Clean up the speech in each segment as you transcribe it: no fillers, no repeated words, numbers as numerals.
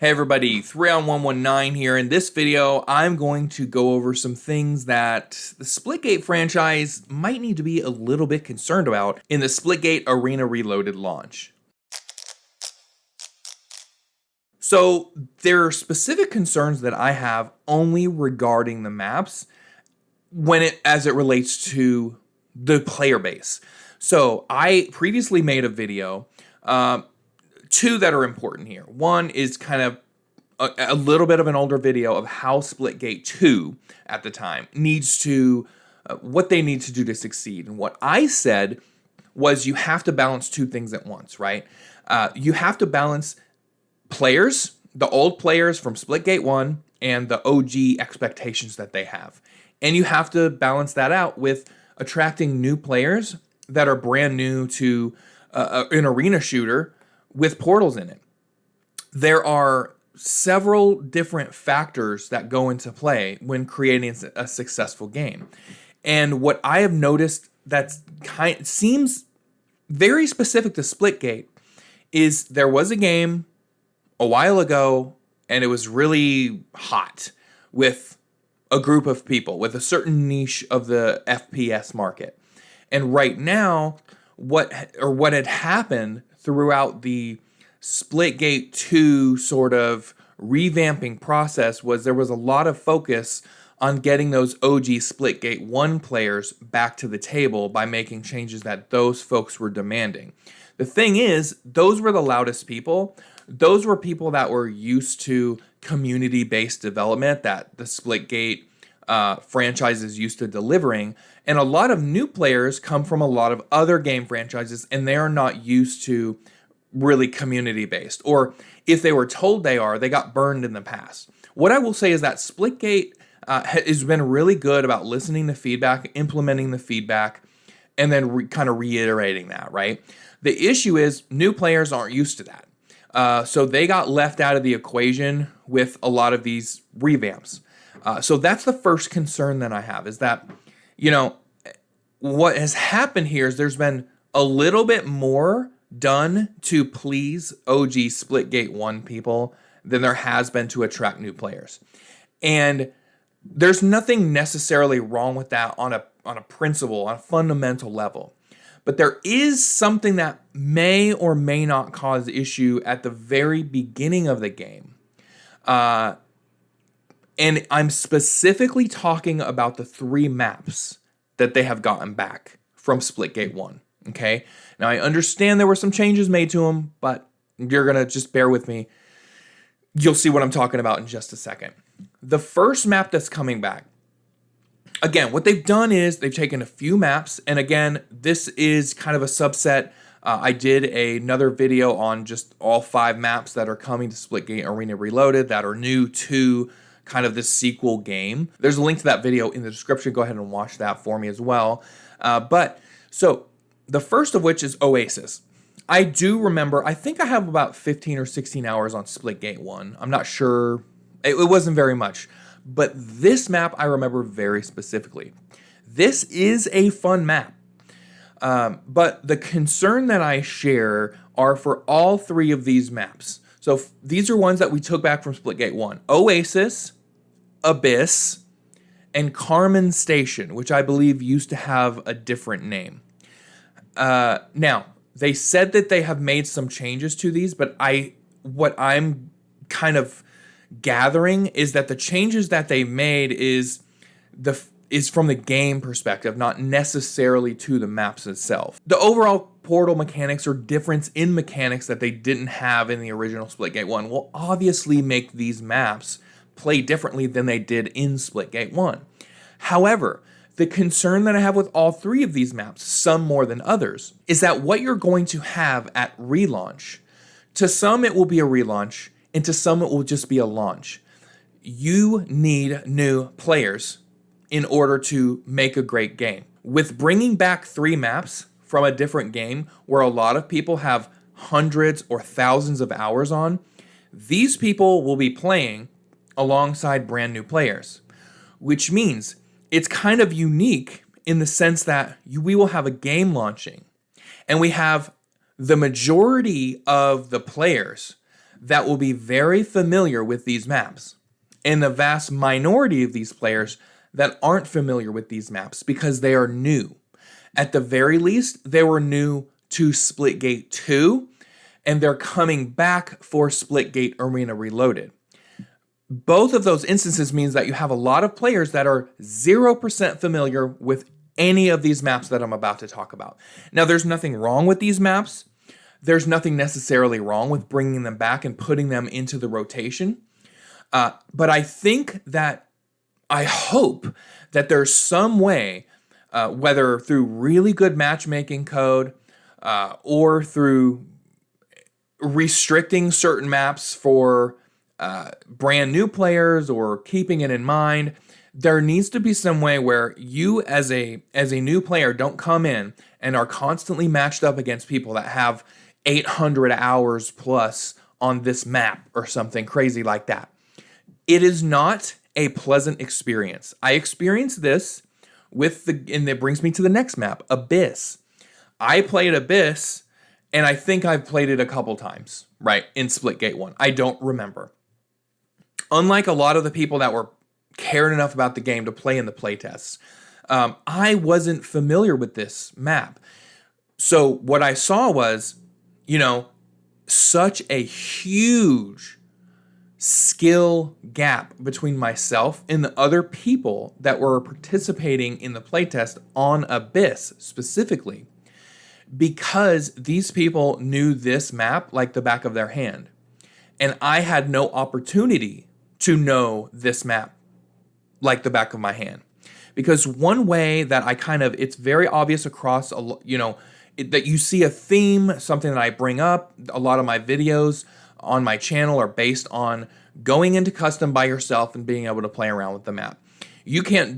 Hey everybody, 3on119 here. In this video, I'm going to go over some things that the Splitgate franchise might need to be a little bit concerned about in the Splitgate Arena Reloaded launch. So there are specific concerns that I have only regarding the maps as it relates to the player base. So I previously made a video, two that are important here. One is kind of a little bit of an older video of how Splitgate 2 at the time needs to, what they need to do to succeed. And what I said was you have to balance two things at once, right? You have to balance players, the old players from Splitgate 1 and the OG expectations that they have. And you have to balance that out with attracting new players that are brand new to an arena shooter with portals in it. There are several different factors that go into play when creating a successful game. And what I have noticed that seems very specific to Splitgate is there was a game a while ago and it was really hot with a group of people with a certain niche of the FPS market. And right now, what had happened throughout the Splitgate 2 sort of revamping process was there was a lot of focus on getting those OG Splitgate 1 players back to the table by making changes that those folks were demanding. The thing is, those were the loudest people. Those were people that were used to community-based development that the Splitgate franchise is used to delivering. And a lot of new players come from a lot of other game franchises and they are not used to really community-based. Or if they were told they are, they got burned in the past. What I will say is that Splitgate has been really good about listening to feedback, implementing the feedback, and then kind of reiterating that, right? The issue is new players aren't used to that. So they got left out of the equation with a lot of these revamps. So that's the first concern that I have is that, what has happened here is there's been a little bit more done to please OG Splitgate 1 people than there has been to attract new players. And there's nothing necessarily wrong with that on a principle, on a fundamental level. But there is something that may or may not cause issue at the very beginning of the game. And I'm specifically talking about the 3 maps that they have gotten back from Splitgate 1. Okay? Now, I understand there were some changes made to them, but you're going to just bear with me. You'll see what I'm talking about in just a second. The first map that's coming back, again, what they've done is they've taken a few maps, and again, this is kind of a subset. I did another video on just all 5 maps that are coming to Splitgate Arena Reloaded that are new to kind of this sequel game. There's a link to that video in the description. Go ahead and watch that for me as well. So the first of which is Oasis. I do remember, I think I have about 15 or 16 hours on Splitgate 1. I'm not sure. It wasn't very much. But this map I remember very specifically. This is a fun map. But the concern that I share are for all 3 of these maps. So these are ones that we took back from Splitgate 1. Oasis, Abyss, and Carmen Station, which I believe used to have a different name. Now, they said that they have made some changes to these, but what I'm kind of gathering is that the changes that they made is from the game perspective, not necessarily to the maps itself. The overall portal mechanics or difference in mechanics that they didn't have in the original Splitgate 1 will obviously make these maps play differently than they did in Splitgate 1. However, the concern that I have with all 3 of these maps, some more than others, is that what you're going to have at relaunch, to some it will be a relaunch, and to some it will just be a launch. You need new players in order to make a great game. With bringing back 3 maps from a different game where a lot of people have hundreds or thousands of hours on, these people will be playing alongside brand new players, which means it's kind of unique in the sense that we will have a game launching and we have the majority of the players that will be very familiar with these maps, and the vast minority of these players that aren't familiar with these maps because they are new. At the very least, they were new to Splitgate 2, and they're coming back for Splitgate Arena Reloaded. Both of those instances means that you have a lot of players that are 0% familiar with any of these maps that I'm about to talk about. Now, there's nothing wrong with these maps. There's nothing necessarily wrong with bringing them back and putting them into the rotation. But I think that, I hope that there's some way, whether through really good matchmaking code or through restricting certain maps for brand new players or keeping it in mind, there needs to be some way where you as a new player don't come in and are constantly matched up against people that have 800 hours plus on this map or something crazy like that. It is not a pleasant experience. I experienced this and it brings me to the next map, Abyss. I played Abyss, and I think I've played it a couple times, right, in Splitgate 1. I don't remember. Unlike a lot of the people that were cared enough about the game to play in the playtests, I wasn't familiar with this map. So what I saw was, such a huge skill gap between myself and the other people that were participating in the playtest on Abyss specifically, because these people knew this map like the back of their hand. And I had no opportunity to know this map like the back of my hand. Because one way that it's very obvious across, that you see a theme, something that I bring up, a lot of my videos on my channel are based on going into custom by yourself and being able to play around with the map. You couldn't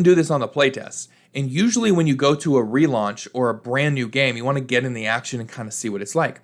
do this on the playtest. And usually when you go to a relaunch or a brand new game, you want to get in the action and kind of see what it's like.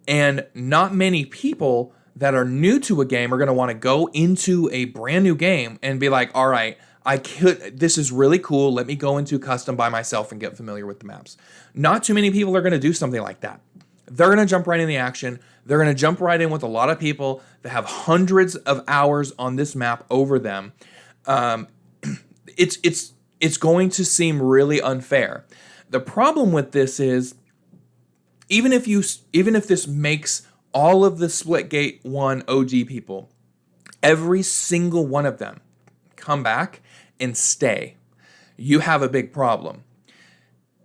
And not many people that are new to a game are going to want to go into a brand new game and be like, all right, this is really cool. Let me go into custom by myself and get familiar with the maps. Not too many people are going to do something like that. They're going to jump right in the action. They're going to jump right in with a lot of people that have hundreds of hours on this map over them. It's going to seem really unfair. The problem with this is, even if this makes all of the Splitgate 1 OG people, every single one of them, come back and stay, you have a big problem.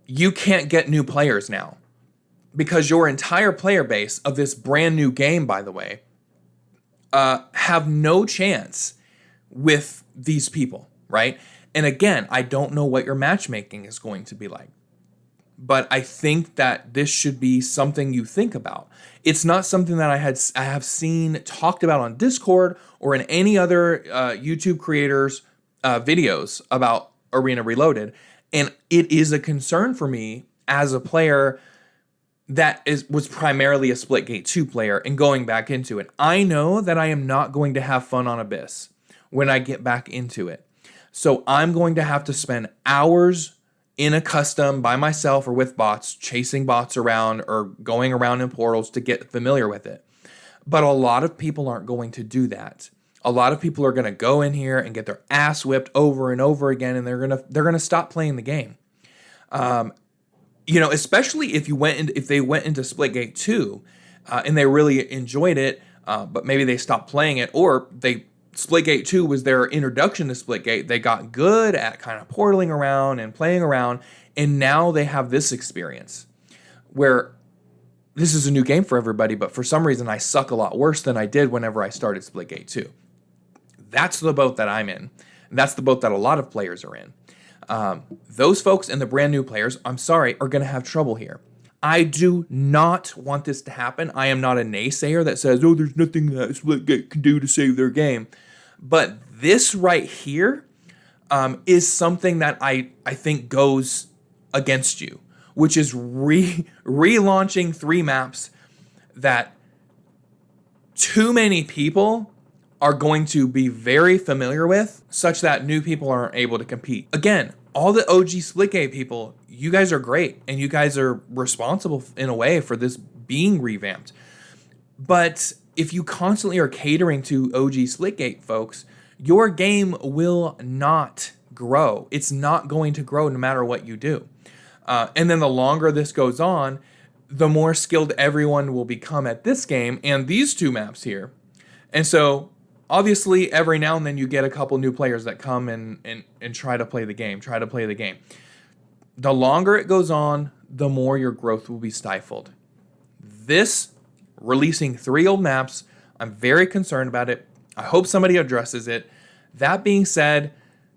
You can't get new players now, because your entire player base of this brand new game, by the way, have no chance with these people, right? And again, I don't know what your matchmaking is going to be like, but I think that this should be something you think about. It's not something that I have seen talked about on Discord or in any other YouTube creators' videos about Arena Reloaded, and it is a concern for me as a player that was primarily a Splitgate 2 player and going back into it. I know that I am not going to have fun on Abyss when I get back into it. So I'm going to have to spend hours in a custom by myself or with bots, chasing bots around or going around in portals to get familiar with it. But a lot of people aren't going to do that. A lot of people are going to go in here and get their ass whipped over and over again, and they're going to stop playing the game. Especially if they went into Splitgate 2 and they really enjoyed it, but maybe they stopped playing it, or Splitgate 2 was their introduction to Splitgate. They got good at kind of portaling around and playing around, and now they have this experience where this is a new game for everybody, but for some reason I suck a lot worse than I did whenever I started Splitgate 2. That's the boat that I'm in. That's the boat that a lot of players are in. Those folks and the brand new players, I'm sorry, are going to have trouble here. I do not want this to happen. I am not a naysayer that says, oh, there's nothing that Splitgate can do to save their game. But this right here is something that I think goes against you, which is relaunching 3 maps that too many people are going to be very familiar with, such that new people aren't able to compete. Again, all the OG Splitgate people, you guys are great, and you guys are responsible in a way for this being revamped. But if you constantly are catering to OG Splitgate folks, your game will not grow. It's not going to grow no matter what you do. And then the longer this goes on, the more skilled everyone will become at this game and these two maps here. And so obviously every now and then you get a couple new players that come and try to play the game, The longer it goes on, the more your growth will be stifled. This releasing 3 old maps, I'm very concerned about it. I hope somebody addresses it. That being said,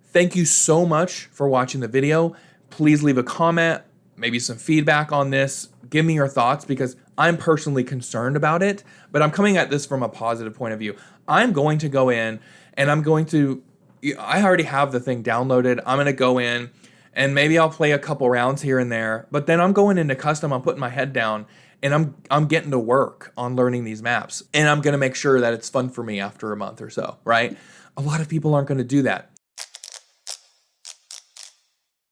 thank you so much for watching the video. Please leave a comment, maybe some feedback on this. Give me your thoughts because I'm personally concerned about it, but I'm coming at this from a positive point of view. I'm going to go in and I already have the thing downloaded. I'm going to go in and maybe I'll play a couple rounds here and there, but then I'm going into custom, I'm putting my head down and I'm getting to work on learning these maps, and I'm going to make sure that it's fun for me after a month or so, right? A lot of people aren't going to do that.